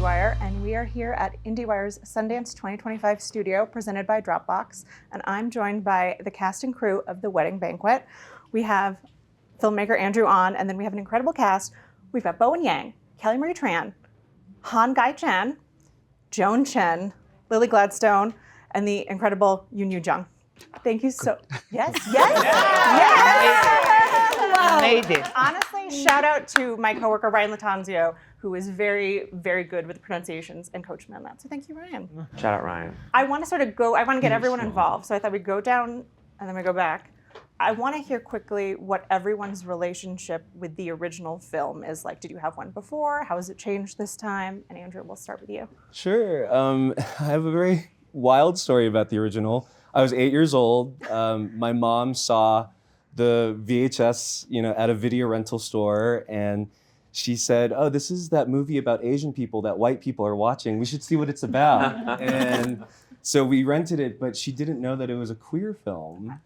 IndieWire, and we are here at IndieWire's Sundance 2025 studio presented by Dropbox, and I'm joined by the cast and crew of The Wedding Banquet. We have filmmaker Andrew Ahn, and then we have an incredible cast. We've got Bowen Yang, Marie Tran, Han Gai-chan, Joan Chen, Lily Gladstone, and the incredible Youn Yuh-jung. Thank you so. Yes. Wow. Made it. Honestly, shout out to my coworker Ryan Latanzio, who is very, very good with the pronunciations and coached me on that. So thank you, Ryan. Shout out Ryan. I want to get everyone involved. So I thought we'd go down and then we go back. I want to hear quickly what everyone's relationship with the original film is like. Did you have one before? How has it changed this time? And Andrew, we'll start with you. Sure. I have a very wild story about the original. I was 8 years old. My mom saw the VHS, at a video rental store, and she said, "Oh, this is that movie about Asian people that white people are watching. We should see what it's about." And so we rented it, but she didn't know that it was a queer film.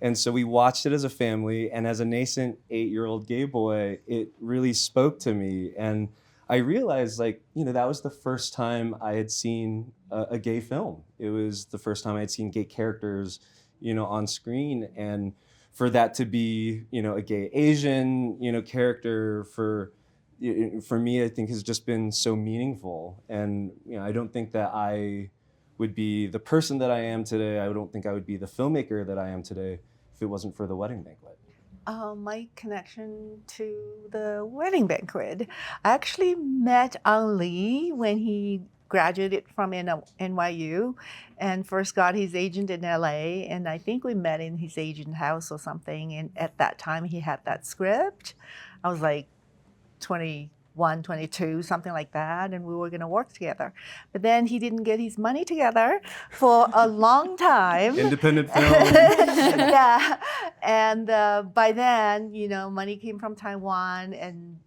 And so we watched it as a family, and as a nascent 8-year-old gay boy, it really spoke to me. And I realized, that was the first time I had seen a gay film. It was the first time I had seen gay characters, on screen. And for that to be, a gay Asian, character for me, I think has just been so meaningful. And, I don't think that I would be the person that I am today. I don't think I would be the filmmaker that I am today if it wasn't for The Wedding Banquet. My connection to The Wedding Banquet. I actually met Ang Lee when he graduated from NYU and first got his agent in LA. And I think we met in his agent house or something. And at that time, he had that script. I was like 21, 22, something like that. And we were going to work together. But then he didn't get his money together for a long time. Independent film. Yeah. And by then, money came from Taiwan and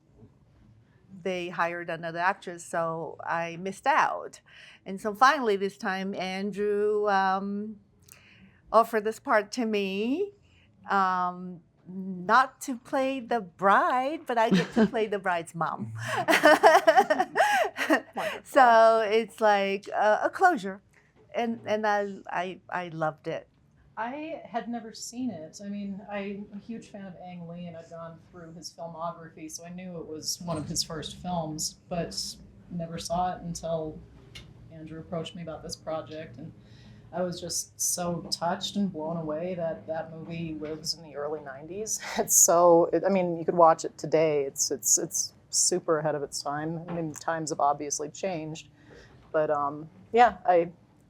they hired another actress, so I missed out. And so finally this time, Andrew offered this part to me, not to play the bride, but I get to play the bride's mom. So it's like a closure, and I loved it. I had never seen it. I mean, I'm a huge fan of Ang Lee, and I'd gone through his filmography, so I knew it was one of his first films, but never saw it until Andrew approached me about this project, and I was just so touched and blown away that that movie lives in the early 90s. You could watch it today. It's super ahead of its time. I mean, times have obviously changed, but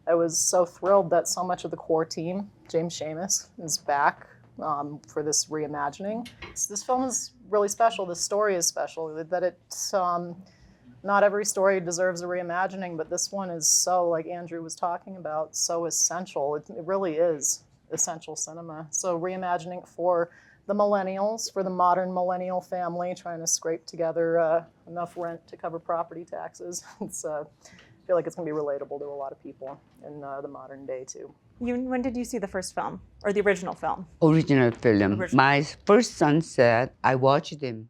I was so thrilled that so much of the core team, James Seamus, is back for this reimagining. This film is really special. The story is special. That it's not every story deserves a reimagining, but this one is so, like Andrew was talking about, so essential. It really is essential cinema. So reimagining it for the millennials, for the modern millennial family, trying to scrape together enough rent to cover property taxes. I feel like it's going to be relatable to a lot of people in the modern day, too. When did you see the first film, or the original film? Original film. My first son said I watched him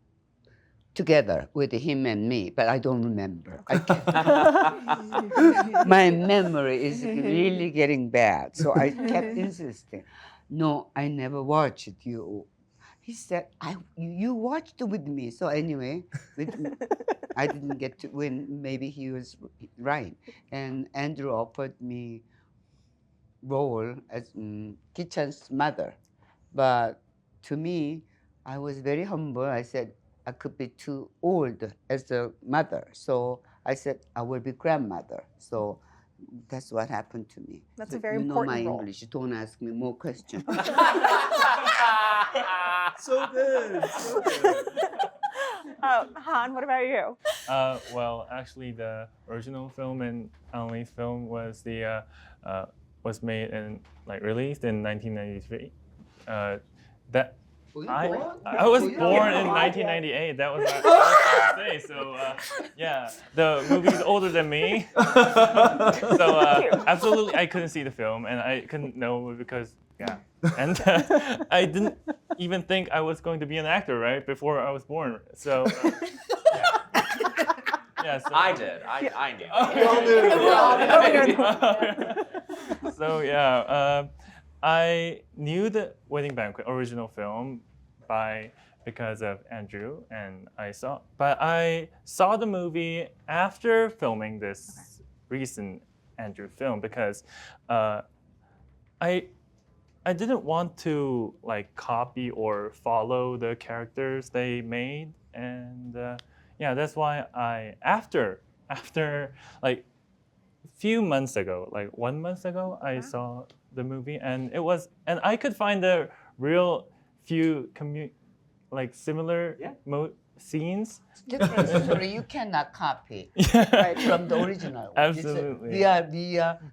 together with him and me, but I don't remember. My memory is really getting bad, so I kept insisting. No, I never watched you. He said, you watched it with me. So anyway, I didn't get to win. Maybe he was right. And Andrew offered me role as Kichan's mother. But to me, I was very humble. I said, I could be too old as a mother. So I said, I will be grandmother. So that's what happened to me. That's so a very you important know my role. English. Don't ask me more questions. So good. Han, what about you? Well, actually, the original film and Ang Lee's film was was made and released in 1993. I was born in 1998. That was what I was going to say. So the movie's older than me. So absolutely, I couldn't see the film, and I couldn't know because and I didn't even think I was going to be an actor right before I was born. So Yeah, so, I did. I knew. So yeah, I knew the Wedding Banquet original film because of Andrew, and I saw the movie after filming this recent Andrew film because I didn't want to like copy or follow the characters they made, and yeah, that's why after like few months ago, like 1 month ago, I saw the movie, and I could find a real few similar scenes. Different story you cannot copy Right. from the original. Absolutely. We are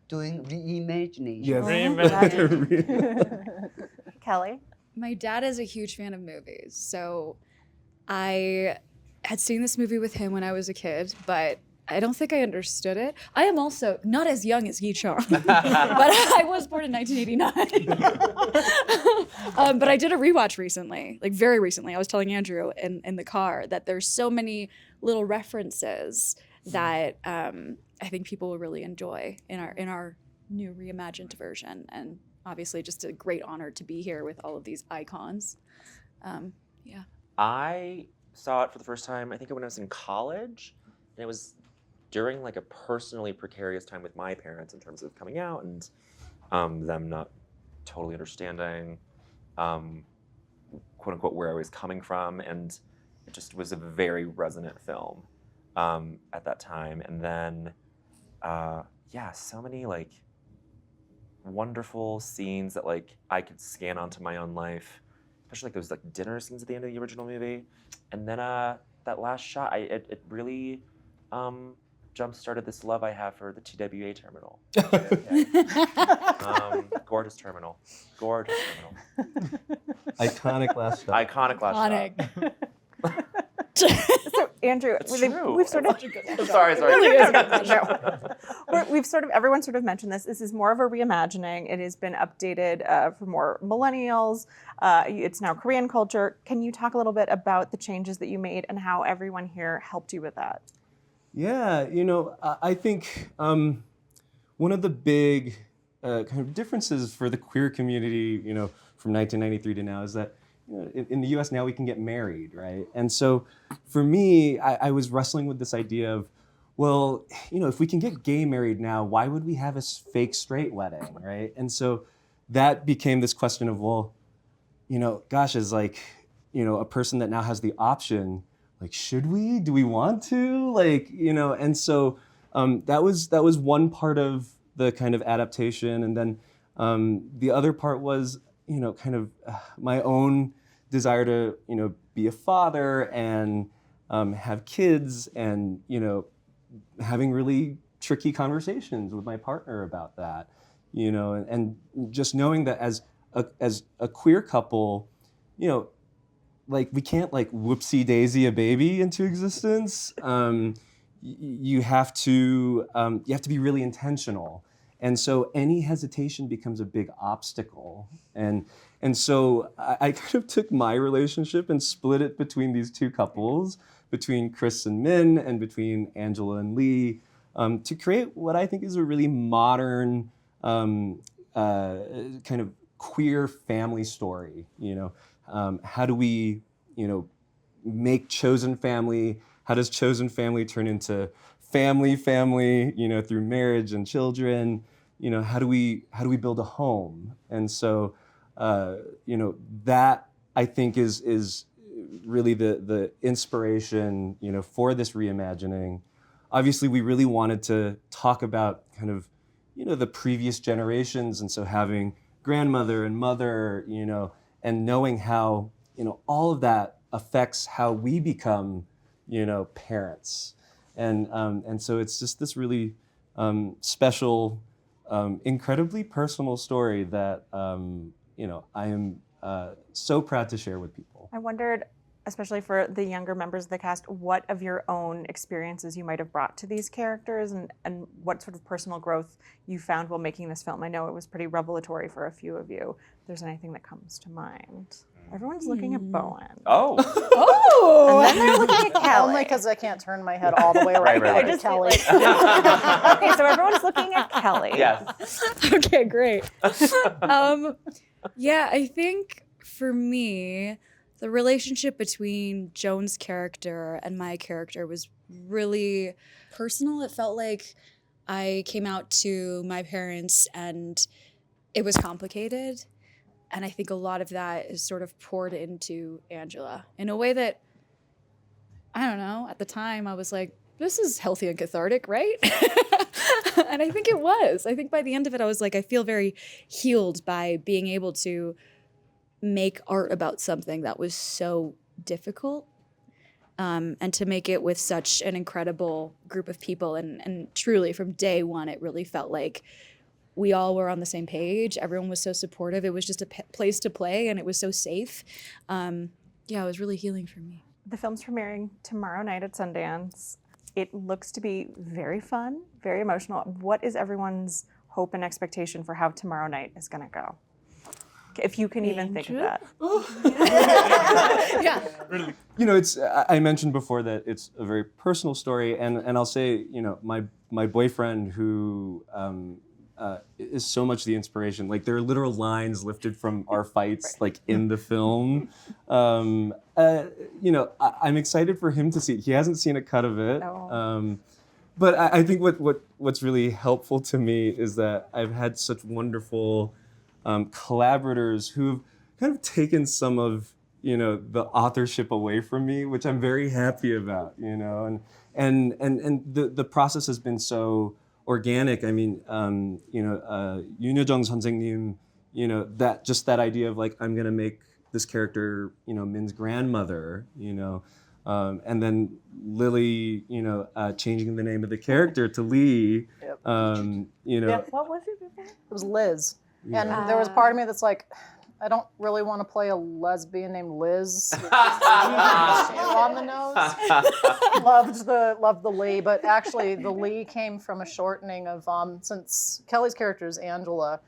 doing reimagination. Yes. Kelly? My dad is a huge fan of movies, so I had seen this movie with him when I was a kid, but I don't think I understood it. I am also not as young as Yi-chung, but I was born in 1989. But I did a rewatch recently, like very recently. I was telling Andrew in the car that there's so many little references that I think people will really enjoy in our new reimagined version. And obviously just a great honor to be here with all of these icons. Yeah. I saw it for the first time, I think when I was in college, and it was during like a personally precarious time with my parents in terms of coming out and them not totally understanding, quote unquote, where I was coming from, and it just was a very resonant film at that time. And then, so many like wonderful scenes that like I could scan onto my own life, especially like those like dinner scenes at the end of the original movie. And then that last shot, it really jump-started this love I have for the TWA terminal. Gorgeous terminal. Gorgeous terminal. Iconic last shot. Iconic last shot. So Andrew, It's true. we've sort of Sorry. Everyone sort of mentioned this. This is more of a reimagining. It has been updated for more millennials. It's now Korean culture. Can you talk a little bit about the changes that you made and how everyone here helped you with that? Yeah, I think one of the big kind of differences for the queer community, from 1993 to now is that in the U.S. now we can get married, right? And so for me, I was wrestling with this idea of, well, if we can get gay married now, why would we have a fake straight wedding, right? And so that became this question of, well, gosh, as like, a person that now has the option, like, should we? Do we want to? Like, and so that was one part of the kind of adaptation, and then the other part was, kind of my own desire to, be a father and have kids, and having really tricky conversations with my partner about that, and just knowing that as a queer couple, like we can't like whoopsie daisy a baby into existence. You have to be really intentional, and so any hesitation becomes a big obstacle. And so I kind of took my relationship and split it between these two couples, between Chris and Min, and between Angela and Lee, to create what I think is a really modern kind of queer family story. How do we, make chosen family? How does chosen family turn into family, through marriage and children? How do we build a home? And so, that I think is really the inspiration, for this reimagining. Obviously, we really wanted to talk about kind of, the previous generations, and so having grandmother and mother, and knowing how, all of that affects how we become, parents. And so it's just this really special, incredibly personal story that, I am so proud to share with people. I wondered, especially for the younger members of the cast, what of your own experiences you might have brought to these characters, and what sort of personal growth you found while making this film. I know it was pretty revelatory for a few of you. If there's anything that comes to mind. Everyone's looking at Bowen. Oh. And then they're looking at Kelly. Only because I can't turn my head all the way around. Right. I just Kelly. Okay, so everyone's looking at Kelly. Yes. Okay, great. Yeah, I think for me, the relationship between Joan's character and my character was really personal. It felt like I came out to my parents and it was complicated. And I think a lot of that is sort of poured into Angela in a way that, I don't know, at the time I was like, this is healthy and cathartic, right? And I think it was. I think by the end of it, I was like, I feel very healed by being able to make art about something that was so difficult, and to make it with such an incredible group of people. And truly, from day one, it really felt like we all were on the same page. Everyone was so supportive. It was just a place to play, and it was so safe. Yeah, it was really healing for me. The film's premiering tomorrow night at Sundance. It looks to be very fun, very emotional. What is everyone's hope and expectation for how tomorrow night is going to go? If you can even think of that. Yeah. You know, it's I mentioned before that it's a very personal story, and I'll say, you know, my boyfriend who is so much the inspiration. Like there are literal lines lifted from our fights, like in the film. You know, I'm excited for him to see it. He hasn't seen a cut of it. No. But I think what's really helpful to me is that I've had such wonderful collaborators who've kind of taken some of, you know, the authorship away from me, which I'm very happy about, you know, and the process has been so organic. I mean, you know, Youn Yuh-jung 선생님, you know, that idea of like, I'm gonna make this character, you know, Min's grandmother, you know, and then Lily, you know, changing the name of the character to Lee, Yep. you know. Yeah. What was it before? It was Liz. Yeah. And there was part of me that's like, I don't really want to play a lesbian named Liz. On the nose. Loved the Lee, but actually the Lee came from a shortening of since Kelly's character is Angela.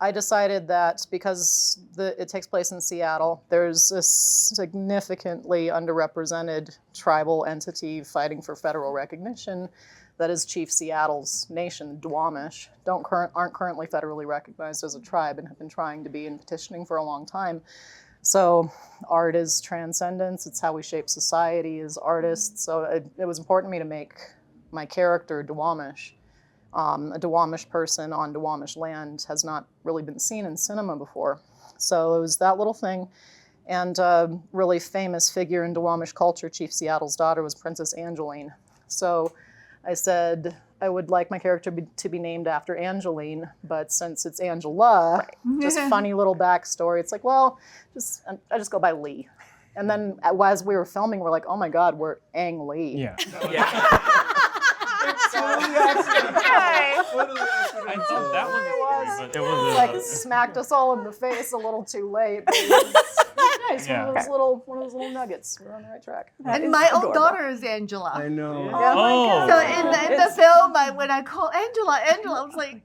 I decided that because it takes place in Seattle, there's a significantly underrepresented tribal entity fighting for federal recognition. That is Chief Seattle's nation, the Duwamish, aren't currently federally recognized as a tribe and have been trying to be and petitioning for a long time. So art is transcendence. It's how we shape society as artists. So it was important to me to make my character Duwamish. A Duwamish person on Duwamish land has not really been seen in cinema before. So it was that little thing. And a really famous figure in Duwamish culture, Chief Seattle's daughter, was Princess Angeline. So I said I would like my character to be named after Angeline, but since it's Angela, just funny little backstory. It's like, well, I just go by Lee. And then as we were filming, we're like, oh my God, we're Ang Lee. Yeah. I thought that was but it was Like smacked us all in the face a little too late. But it was nice. Yeah. One of those little nuggets. We're on the right track. And my own daughter is Angela. I know. Oh. So in the film, when I call Angela, I was like,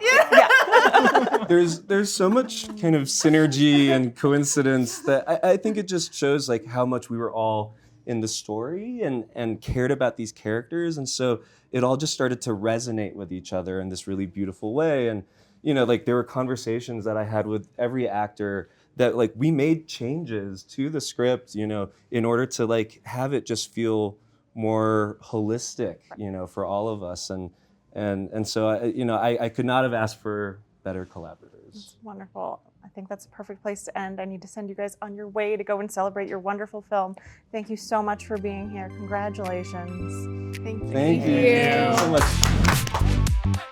yeah. There's so much kind of synergy and coincidence that I think it just shows like how much we were all in the story and cared about these characters, and so it all just started to resonate with each other in this really beautiful way. And you know, like there were conversations that I had with every actor that like we made changes to the script, you know, in order to like have it just feel more holistic, you know, for all of us. And so I could not have asked for better collaborators. It's wonderful. I think that's a perfect place to end. I need to send you guys on your way to go and celebrate your wonderful film. Thank you so much for being here. Congratulations. Thank you. Thank you so much.